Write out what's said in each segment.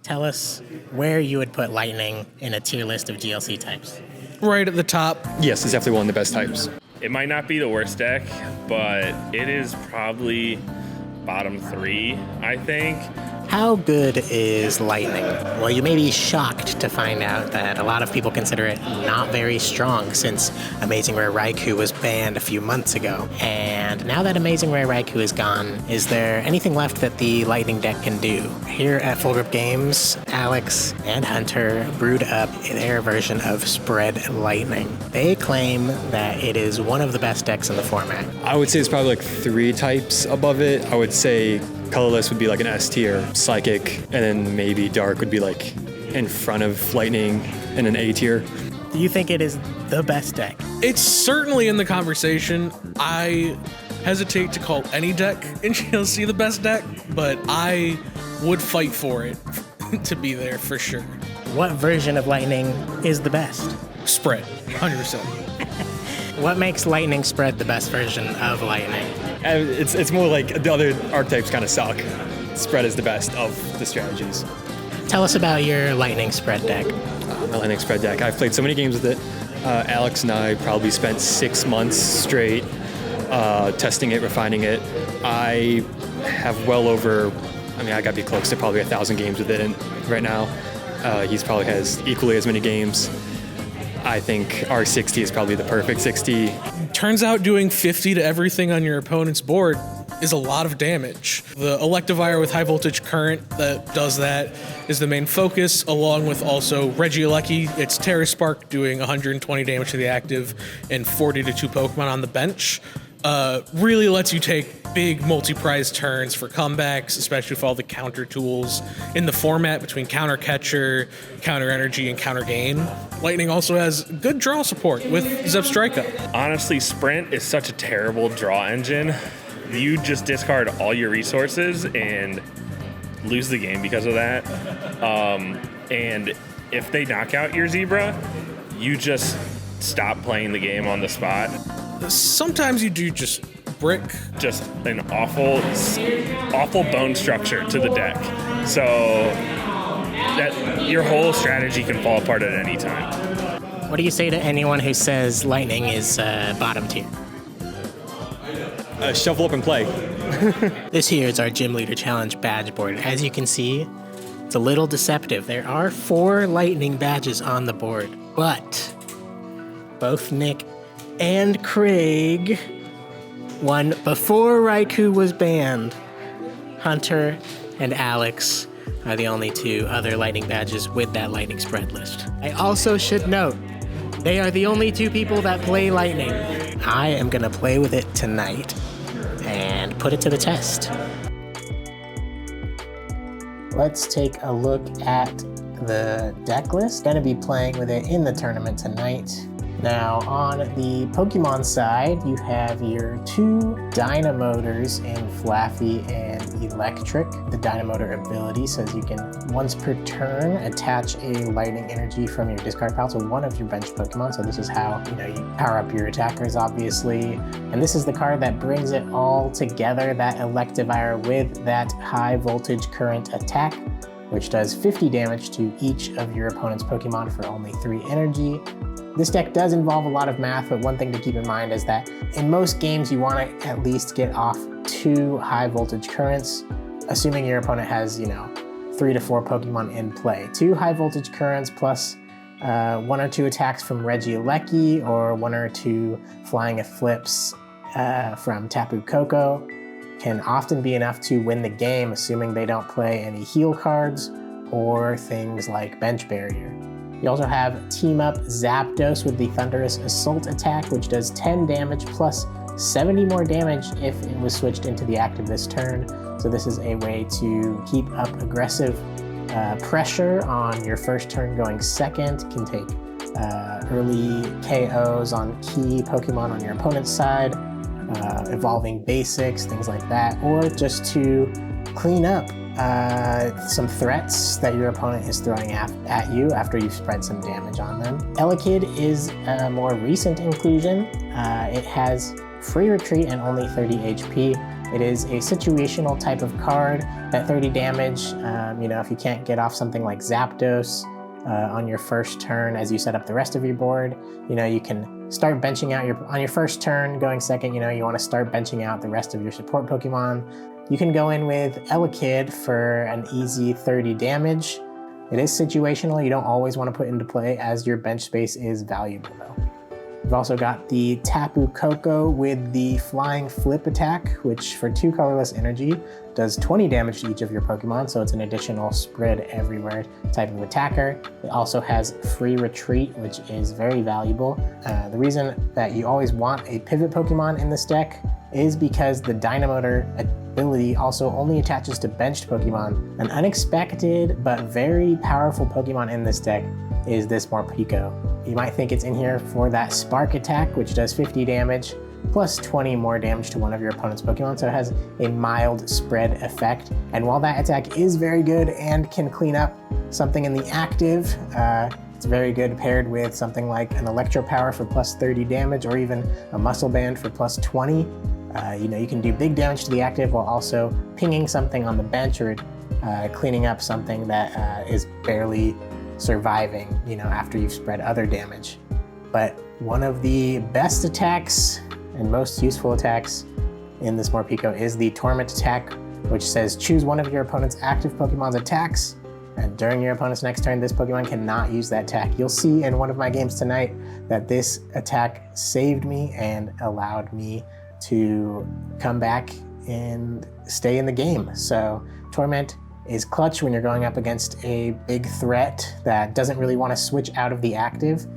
Tell us where you would put Lightning in a tier list of GLC types. Right at the top. Yes, it's definitely one of the best types. It might not be the worst deck, but it is probably bottom 3, I think. How good is Lightning? Well, you may be shocked to find out that a lot of people consider it not very strong since Amazing Rare Raikou was banned a few months ago. And now that Amazing Rare Raikou is gone, is there anything left that the Lightning deck can do? Here at Full Grip Games, Alex and Hunter brewed up their version of Spread Lightning. They claim that it is one of the best decks in the format. I would say it's probably like 3 types above it. I would say Colorless would be like an S tier, Psychic, and then maybe Dark would be like in front of Lightning and an A tier. Do you think it is the best deck? It's certainly in the conversation. I hesitate to call any deck in GLC the best deck, but I would fight for it to be there for sure. What version of Lightning is the best? Spread, 100%. What makes Lightning Spread the best version of Lightning? It's more like the other archetypes kind of suck. Spread is the best of the strategies. Tell us about your Lightning Spread deck. My Lightning Spread deck. I've played so many games with it. Alex and I probably spent 6 months straight testing it, refining it. I have well over, I gotta be close to probably 1,000 games with it right now. He's probably has equally as many games. I think our 60 is probably the perfect 60. Turns out doing 50 to everything on your opponent's board is a lot of damage. The Electivire with high voltage current that does that is the main focus, along with also Regieleki. It's Terra Spark doing 120 damage to the active and 40 to 2 Pokemon on the bench. Really lets you take big multi-prize turns for comebacks, especially with all the counter tools in the format between Counter Catcher, Counter Energy, and Counter Gain. Lightning also has good draw support with Zebstrika. Honestly, Sprint is such a terrible draw engine. You just discard all your resources and lose the game because of that. And if they knock out your Zebra, you just stop playing the game on the spot. Sometimes you do just brick. Just an awful bone structure to the deck. So that your whole strategy can fall apart at any time. What do you say to anyone who says Lightning is bottom tier? Shuffle up and play. This here is our Gym Leader Challenge badge board. As you can see, it's a little deceptive. There are 4 Lightning badges on the board, but both Nick and Craig won before Raikou was banned. Hunter and Alex are the only 2 other Lightning badges with that Lightning Spread list. I also should note, they are the only 2 people that play Lightning. I am gonna play with it tonight and put it to the test. Let's take a look at the deck list. Gonna be playing with it in the tournament tonight. Now, on the Pokemon side, you have your 2 Dynamotors in Flaffy and Electric. The Dynamotor ability says you can, once per turn, attach a Lightning Energy from your discard pile to one of your bench Pokemon. So this is how you power up your attackers, obviously. And this is the card that brings it all together, that Electivire with that high voltage current attack, which does 50 damage to each of your opponent's Pokemon for only 3 energy. This deck does involve a lot of math, but one thing to keep in mind is that in most games you want to at least get off 2 high voltage currents, assuming your opponent has, 3 to 4 Pokemon in play. 2 high voltage currents plus 1 or 2 attacks from Regieleki or 1 or 2 flying flips from Tapu Koko can often be enough to win the game, assuming they don't play any heal cards or things like Bench Barrier. You also have Team Up Zapdos with the Thunderous Assault attack, which does 10 damage plus 70 more damage if it was switched into the active this turn. So this is a way to keep up aggressive pressure on your first turn going second. Can take early KOs on key Pokemon on your opponent's side, evolving basics, things like that, or just to clean up some threats that your opponent is throwing at you after you've spread some damage on them. Elekid is a more recent inclusion. It has free retreat and only 30 HP. It is a situational type of card. That 30 damage, if you can't get off something like Zapdos on your first turn as you set up the rest of your board, you can start benching out on your first turn, going second, you want to start benching out the rest of your support Pokemon. You can go in with Elekid for an easy 30 damage. It is situational. You don't always want to put into play as your bench space is valuable though. We've also got the Tapu Koko with the Flying Flip attack, which for 2 colorless energy does 20 damage to each of your Pokemon, so it's an additional spread everywhere type of attacker. It also has free retreat, which is very valuable. The reason that you always want a pivot Pokemon in this deck is because the Dynamotor ability also only attaches to benched Pokemon. An unexpected but very powerful Pokemon in this deck is this Morpeko. You might think it's in here for that Spark attack, which does 50 damage, plus 20 more damage to one of your opponent's Pokemon, so it has a mild spread effect. And while that attack is very good and can clean up something in the active, it's very good paired with something like an Electro Power for plus 30 damage, or even a Muscle Band for plus 20. You can do big damage to the active while also pinging something on the bench or cleaning up something that is barely surviving, after you've spread other damage. But one of the best attacks and most useful attacks in this Morpeko is the Torment attack, which says choose one of your opponent's active Pokemon's attacks, and during your opponent's next turn, this Pokemon cannot use that attack. You'll see in one of my games tonight that this attack saved me and allowed me to come back and stay in the game. So Torment is clutch when you're going up against a big threat that doesn't really want to switch out of the active.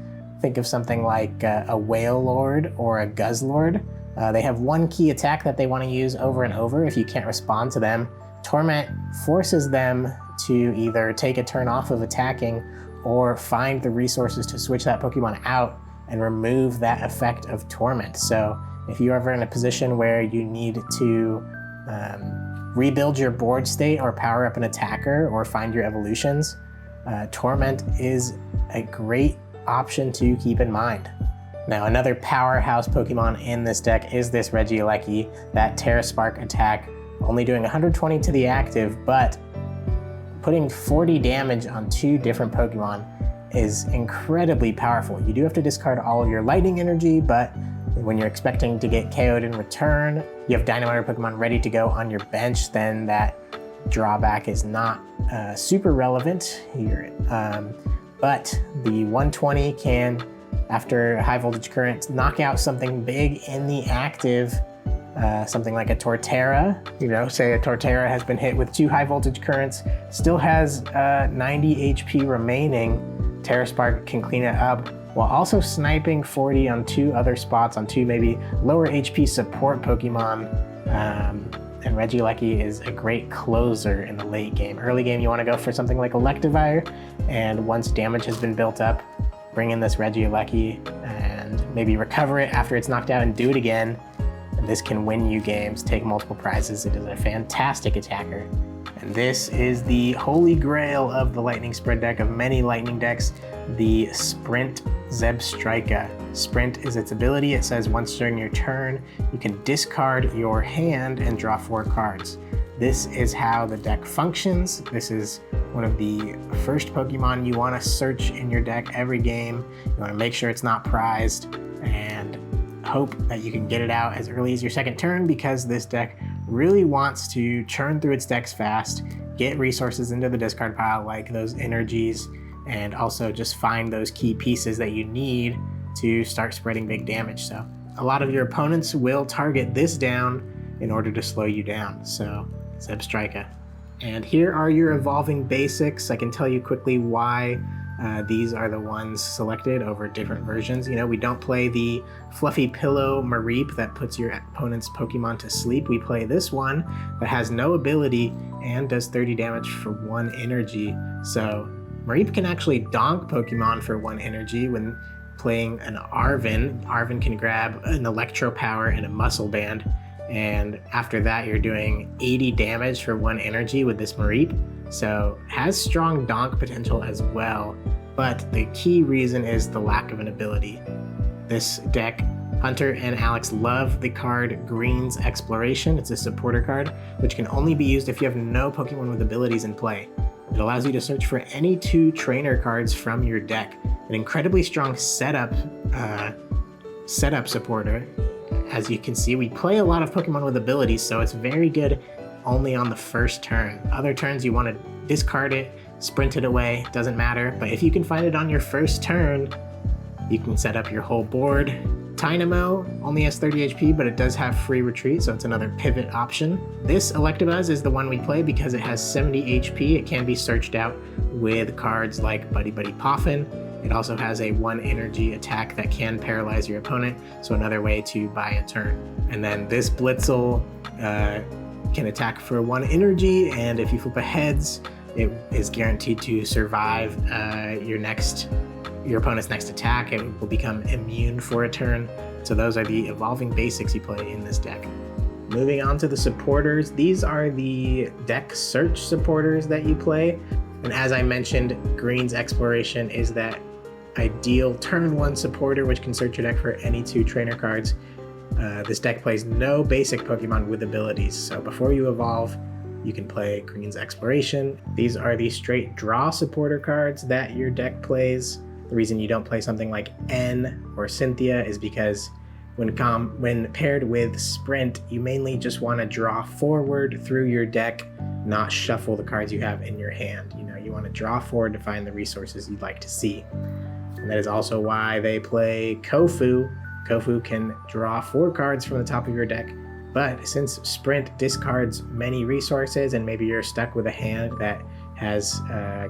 Think of something like a Whale Lord or a Guzzlord. They have one key attack that they want to use over and over. If you can't respond to them, Torment forces them to either take a turn off of attacking or find the resources to switch that Pokemon out and remove that effect of Torment. So if you're ever in a position where you need to rebuild your board state or power up an attacker or find your evolutions, Torment is a great option to keep in mind. Now, another powerhouse Pokemon in this deck is this Regieleki, that Terra Spark attack, only doing 120 to the active, but putting 40 damage on 2 different Pokemon is incredibly powerful. You do have to discard all of your lightning energy, but when you're expecting to get KO'd in return, you have Dynamotor Pokemon ready to go on your bench, then that drawback is not super relevant here. But the 120 can, after High Voltage Current, knock out something big in the active, something like a Torterra. Say a Torterra has been hit with 2 High Voltage Currents, still has 90 HP remaining. Terra Spark can clean it up while also sniping 40 on 2 other spots on 2 maybe lower HP support Pokemon. And Regieleki is a great closer in the late game. Early game, you want to go for something like Electivire, and once damage has been built up, bring in this Regieleki and maybe recover it after it's knocked out and do it again. And this can win you games, take multiple prizes. It is a fantastic attacker. And this is the holy grail of the Lightning Spread deck, of many Lightning decks, the Sprint Zebstrika. Sprint is its ability. It says once during your turn, you can discard your hand and draw 4 cards. This is how the deck functions. This is one of the first Pokemon you want to search in your deck every game. You want to make sure it's not prized and hope that you can get it out as early as your second turn, because this deck really wants to churn through its decks fast, get resources into the discard pile like those energies, and also just find those key pieces that you need to start spreading big damage. So a lot of your opponents will target this down in order to slow you down. So Zebstrika. And here are your evolving basics. I can tell you quickly why these are the ones selected over different versions. We don't play the Fluffy Pillow Mareep that puts your opponent's Pokemon to sleep. We play this one that has no ability and does 30 damage for 1 energy. So Mareep can actually donk Pokemon for 1 energy when playing an Arven. Arven can grab an Electro Power and a Muscle Band, and after that you're doing 80 damage for 1 energy with this Mareep. So has strong donk potential as well, but the key reason is the lack of an ability. This deck Hunter and Alex love the card Green's Exploration. It's a supporter card, which can only be used if you have no Pokemon with abilities in play. It allows you to search for any 2 trainer cards from your deck. An incredibly strong setup supporter. As you can see, we play a lot of Pokemon with abilities, so it's very good only on the first turn. Other turns you want to discard it, sprint it away, doesn't matter. But if you can find it on your first turn, you can set up your whole board. Dynamo only has 30 HP, but it does have free retreat, so it's another pivot option. This Electabuzz is the one we play because it has 70 HP. It can be searched out with cards like Buddy Buddy Poffin. It also has a 1 energy attack that can paralyze your opponent, so another way to buy a turn. And then this Blitzel can attack for 1 energy, and if you flip a heads, it is guaranteed to survive your opponent's next attack. It will become immune for a turn. So those are the evolving basics you play in this deck. Moving on to the supporters, these are the deck search supporters that you play. And as I mentioned, Green's Exploration is that ideal turn 1 supporter, which can search your deck for any 2 trainer cards. This deck plays no basic Pokemon with abilities, so before you evolve, you can play Green's Exploration. These are the straight draw supporter cards that your deck plays. The reason you don't play something like N or Cynthia is because when paired with Sprint, you mainly just want to draw forward through your deck, not shuffle the cards you have in your hand. You want to draw forward to find the resources you'd like to see. And that is also why they play Kofu. Kofu can draw 4 cards from the top of your deck, but since Sprint discards many resources and maybe you're stuck with a hand that has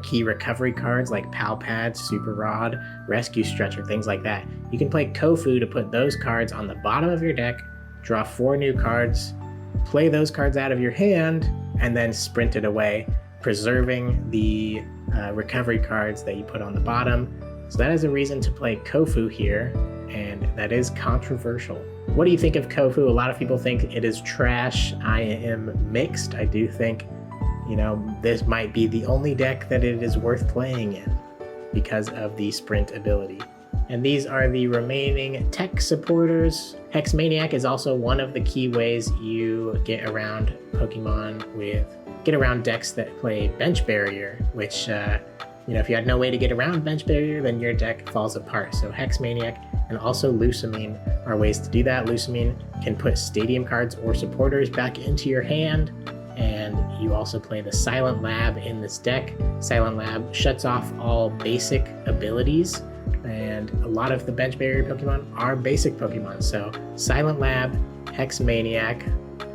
key recovery cards like Pal Pad, Super Rod, Rescue Stretcher, things like that, you can play Kofu to put those cards on the bottom of your deck, draw 4 new cards, play those cards out of your hand, and then sprint it away, preserving the recovery cards that you put on the bottom. So that is a reason to play Kofu here, and that is controversial. What do you think of Kofu? A lot of people think it is trash. I am mixed. I do think, this might be the only deck that it is worth playing in because of the sprint ability. And these are the remaining tech supporters. Hex Maniac is also one of the key ways you get around decks that play Bench Barrier, which, if you had no way to get around Bench Barrier, then your deck falls apart. So Hex Maniac and also Lusamine are ways to do that. Lusamine can put stadium cards or supporters back into your hand, and you also play the Silent Lab in this deck. Silent Lab shuts off all basic abilities, and a lot of the Bench Barrier Pokemon are basic Pokemon. So Silent Lab, Hex Maniac,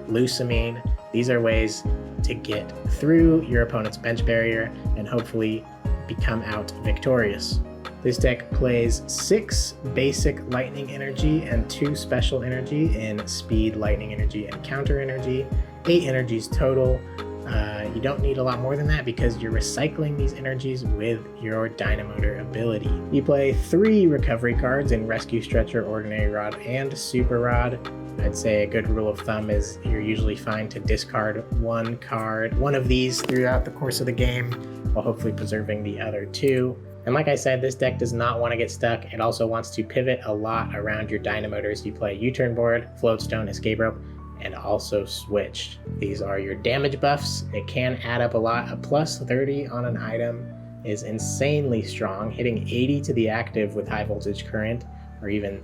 Lusamine, these are ways to get through your opponent's Bench Barrier and hopefully become out victorious. This deck plays 6 basic Lightning Energy and 2 special energy in Speed, Lightning Energy, and Counter Energy. 8 energies total. You don't need a lot more than that because you're recycling these energies with your Dynamotor ability. You play 3 recovery cards in Rescue Stretcher, Ordinary Rod, and Super Rod. I'd say a good rule of thumb is you're usually fine to discard 1 of these throughout the course of the game, while hopefully preserving the other 2. And like I said, this deck does not want to get stuck. It also wants to pivot a lot around your Dynamotors. You play U-Turn Board, Floatstone, Escape Rope, and also Switch. These are your damage buffs. It can add up a lot. A plus 30 on an item is insanely strong, hitting 80 to the active with High Voltage Current, or even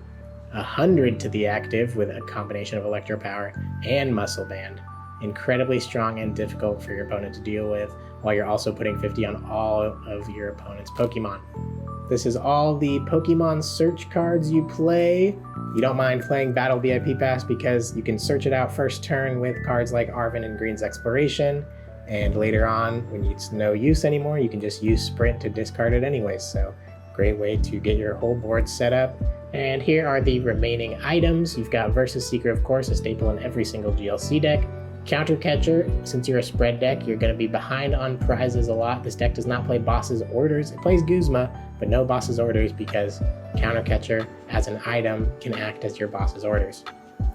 100 to the active with a combination of Electro Power and Muscle Band. Incredibly strong and difficult for your opponent to deal with, while you're also putting 50 on all of your opponent's Pokemon. This is all the Pokemon search cards you play. You don't mind playing Battle VIP Pass because you can search it out first turn with cards like Arven and Green's Exploration, and later on, when it's no use anymore, you can just use Sprint to discard it anyways. So great way to get your whole board set up. And here are the remaining items. You've got Versus Seeker, of course, a staple in every single GLC deck. Counter Catcher, since you're a spread deck, you're going to be behind on prizes a lot. This deck does not play Boss's Orders. It plays Guzma, but no Boss's Orders because Counter Catcher as an item can act as your Boss's Orders.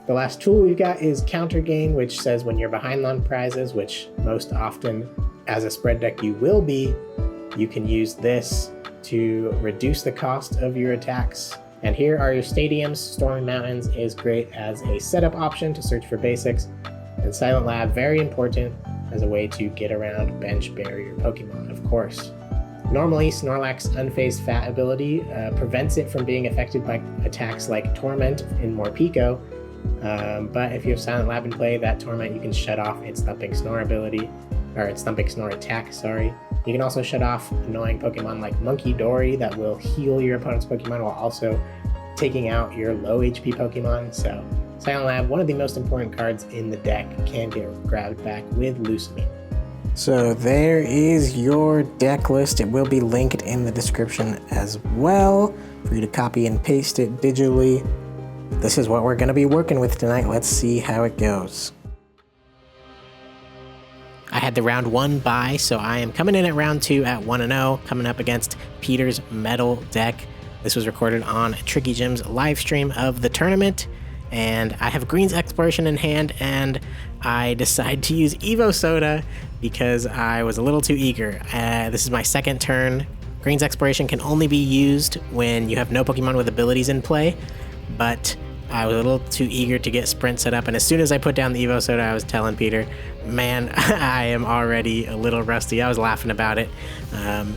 The last tool we've got is Counter Gain, which says when you're behind on prizes, which most often as a spread deck you will be, you can use this to reduce the cost of your attacks And here are your stadiums. Stormy Mountains is great as a setup option to search for basics, and Silent Lab, very important as a way to get around bench barrier Pokemon, of course. Normally, Snorlax's Unfazed Fat ability prevents it from being affected by attacks like Torment in Morpeko, but if you have Silent Lab in play, that Torment, you can shut off its Thumping Snore ability, or its Thumping Snore attack, sorry. You can also shut off annoying Pokemon like Monkey Dory that will heal your opponent's Pokemon while also taking out your low HP Pokemon. So Silent Lab, one of the most important cards in the deck, can get grabbed back with Lusamine. So there is your deck list. It will be linked in the description as well for you to copy and paste it digitally. This is what we're going to be working with tonight. Let's see how it goes. I had the round 1 bye, so I am coming in at round 2 at 1-0, coming up against Peter's Metal deck. This was recorded on Tricky Jim's live stream of the tournament, and I have Green's Exploration in hand, and I decide to use Evo Soda because I was a little too eager. This is my second turn. Green's Exploration can only be used when you have no Pokemon with abilities in play, but I was a little too eager to get Sprint set up, and as soon as I put down the Evo Soda, I was telling Peter, man, I am already a little rusty. I was laughing about it.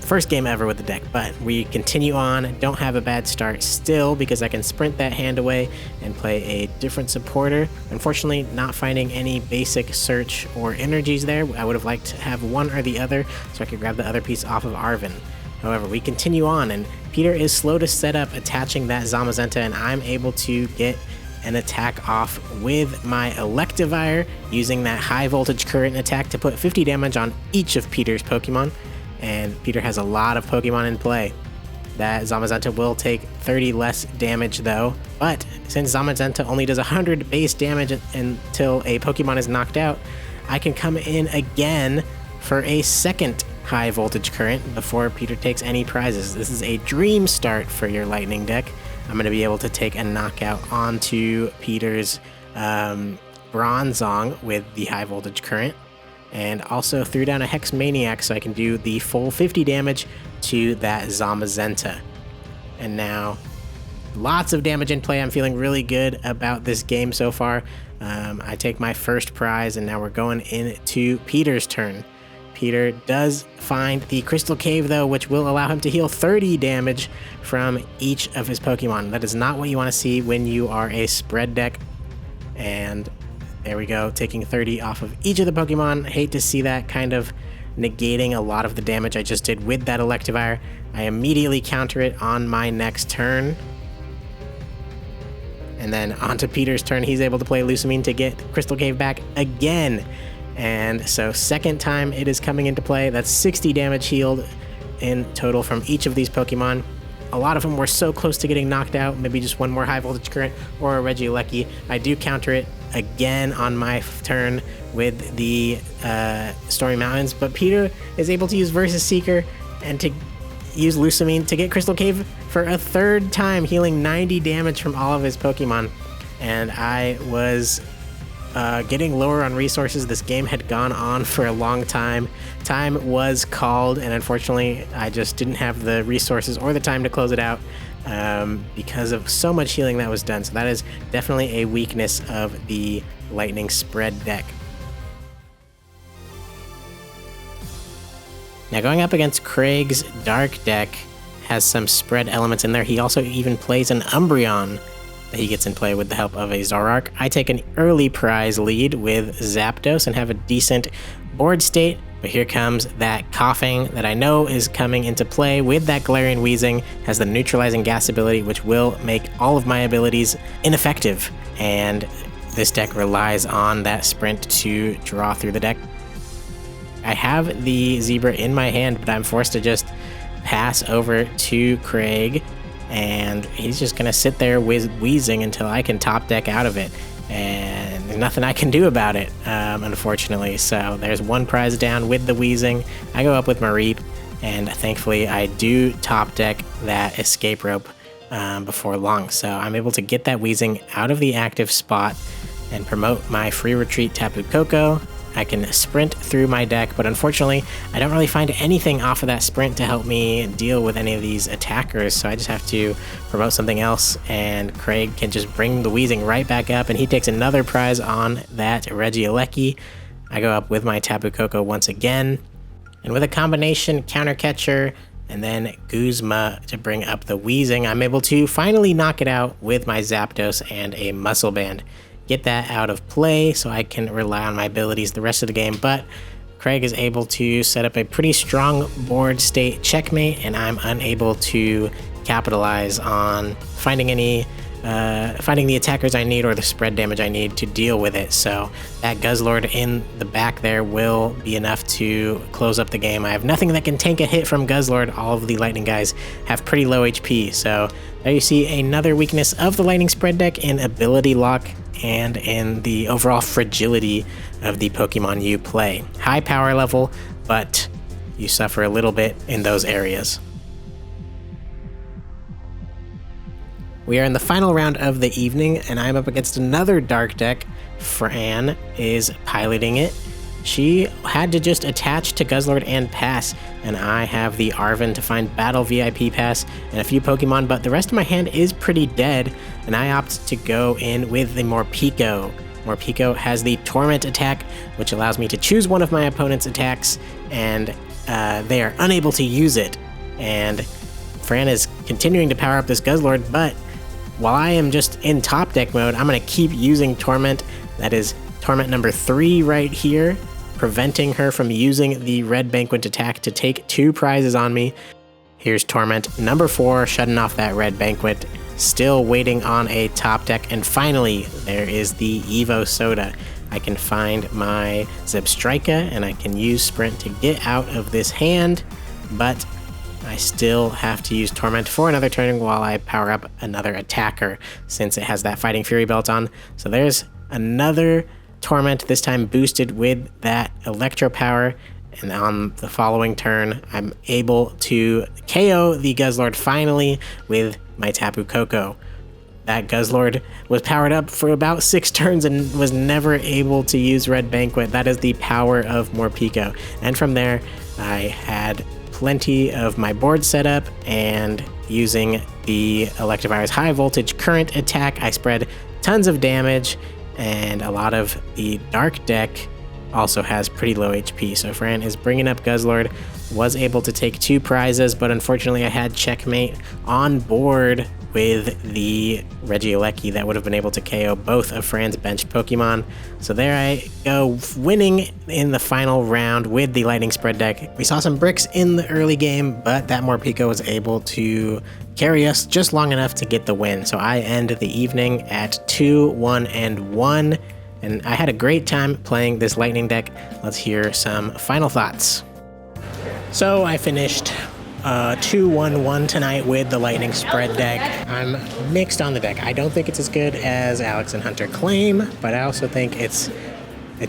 First game ever with the deck, but we continue on. Don't have a bad start still because I can sprint that hand away and play a different supporter. Unfortunately, not finding any basic search or energies there. I would have liked to have one or the other so I could grab the other piece off of Arven. However, we continue on, and Peter is slow to set up attaching that Zamazenta, and I'm able to get an attack off with my Electivire, using that high voltage current attack to put 50 damage on each of Peter's Pokemon. And Peter has a lot of Pokemon in play. That Zamazenta will take 30 less damage though, but since Zamazenta only does 100 base damage until a Pokemon is knocked out, I can come in again for a second high voltage current before Peter takes any prizes. This is a dream start for your Lightning deck. I'm going to be able to take a knockout onto Peter's Bronzong with the high voltage current, and also threw down a Hex Maniac so I can do the full 50 damage to that Zamazenta. And now lots of damage in play. I'm feeling really good about this game so far. I take my first prize, and now we're going into Peter's turn. Peter does find the Crystal Cave though, which will allow him to heal 30 damage from each of his Pokemon. That is not what you want to see when you are a spread deck. And there we go, taking 30 off of each of the Pokemon. Hate to see that, kind of negating a lot of the damage I just did with that Electivire. I immediately counter it on my next turn. And then onto Peter's turn, he's able to play Lusamine to get Crystal Cave back again. And so second time it is coming into play. That's 60 damage healed in total from each of these Pokemon. A lot of them were so close to getting knocked out. Maybe just one more high voltage current or a Regieleki. I do counter it again on my turn with the Stormy Mountains, but Peter is able to use Versus Seeker and to use Lusamine to get Crystal Cave for a third time, healing 90 damage from all of his Pokemon. And I was getting lower on resources. This game had gone on for a long time. Time was called, and unfortunately I just didn't have the resources or the time to close it out because of so much healing that was done. So that is definitely a weakness of the Lightning spread deck. Now going up against Craig's Dark deck has some spread elements in there. He also even plays an Umbreon that he gets in play with the help of a Zoroark. I take an early prize lead with Zapdos and have a decent board state, but here comes that Coughing that I know is coming into play with that Galarian Wheezing, has the neutralizing gas ability, which will make all of my abilities ineffective, and this deck relies on that Sprint to draw through the deck. I have the Zebra in my hand, but I'm forced to just pass over to Craig, and he's just going to sit there with Wheezing until I can top deck out of it. And there's nothing I can do about it, unfortunately. So there's one prize down with the Wheezing. I go up with Mareep, and thankfully I do top deck that Escape Rope before long. So I'm able to get that Wheezing out of the active spot and promote my free retreat Tapu Koko. I can sprint through my deck, but unfortunately, I don't really find anything off of that sprint to help me deal with any of these attackers, so I just have to promote something else, and Craig can just bring the Weezing right back up, and he takes another prize on that Regieleki. I go up with my Tapu Koko once again, and with a combination counter catcher and then Guzma to bring up the Weezing, I'm able to finally knock it out with my Zapdos and a Muscle Band. Get that out of play so I can rely on my abilities the rest of the game, but Craig is able to set up a pretty strong board state checkmate, and I'm unable to capitalize on finding the attackers I need or the spread damage I need to deal with it. So that Guzzlord in the back there will be enough to close up the game. I have nothing that can tank a hit from Guzzlord. All of the Lightning guys have pretty low HP. So there you see another weakness of the Lightning spread deck in ability lock and in the overall fragility of the Pokemon you play. High power level, but you suffer a little bit in those areas. We are in the final round of the evening, and I'm up against another Dark deck. Fran is piloting it. She had to just attach to Guzzlord and pass, and I have the Arven to find Battle VIP Pass and a few Pokemon, but the rest of my hand is pretty dead, and I opt to go in with the Morpeko. Morpeko has the Torment attack, which allows me to choose one of my opponent's attacks, and they are unable to use it. And Fran is continuing to power up this Guzzlord, but while I am just in top deck mode, I'm going to keep using Torment. That is Torment number 3 right here, preventing her from using the Red Banquet attack to take 2 prizes on me. Here's Torment number 4, shutting off that Red Banquet, still waiting on a top deck, and finally, there is the Evo Soda. I can find my Zebstrika, and I can use Sprint to get out of this hand, but I still have to use Torment for another turn while I power up another attacker, since it has that Fighting Fury belt on. So there's another Torment, this time boosted with that Electro Power, and on the following turn, I'm able to KO the Guzzlord finally with my Tapu Koko. That Guzzlord was powered up for about 6 turns and was never able to use Red Banquet. That is the power of Morpeko. And from there, I had plenty of my board set up, and using the Electivire's High Voltage Current attack, I spread tons of damage, and a lot of the Dark deck also has pretty low HP. So Fran is bringing up Guzzlord, was able to take 2 prizes, but unfortunately I had checkmate on board with the Regieleki that would have been able to KO both of Fran's benched Pokemon. So there I go, winning in the final round with the Lightning spread deck. We saw some bricks in the early game, but that Morpeko was able to carry us just long enough to get the win. So I end the evening at 2-1-1, and I had a great time playing this Lightning deck. Let's hear some final thoughts. So I finished 2-1-1 tonight with the Lightning spread deck. I'm mixed on the deck. I don't think it's as good as Alex and Hunter claim, but I also think it's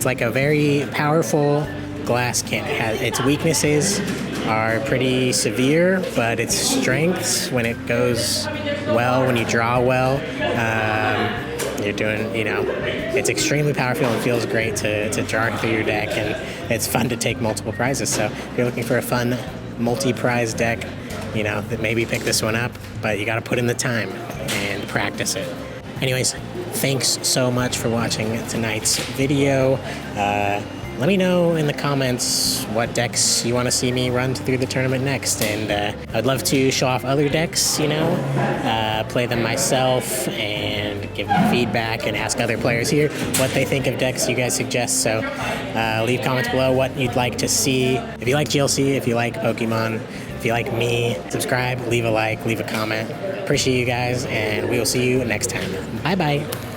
like a very powerful glass cannon. Its weaknesses are pretty severe, but its strengths, when it goes well, when you draw well, you're doing, it's extremely powerful and feels great to draw through your deck, and it's fun to take multiple prizes. So if you're looking for a fun multi-prize deck, that maybe pick this one up, but you got to put in the time and practice it. Anyways, thanks so much for watching tonight's video. Let me know in the comments what decks you want to see me run through the tournament next, and I'd love to show off other decks, play them myself and give them feedback and ask other players here what they think of decks you guys suggest. So leave comments below what you'd like to see. If you like GLC, if you like Pokemon, if you like me, subscribe, leave a like, leave a comment. Appreciate you guys, and we will see you next time. Bye-bye.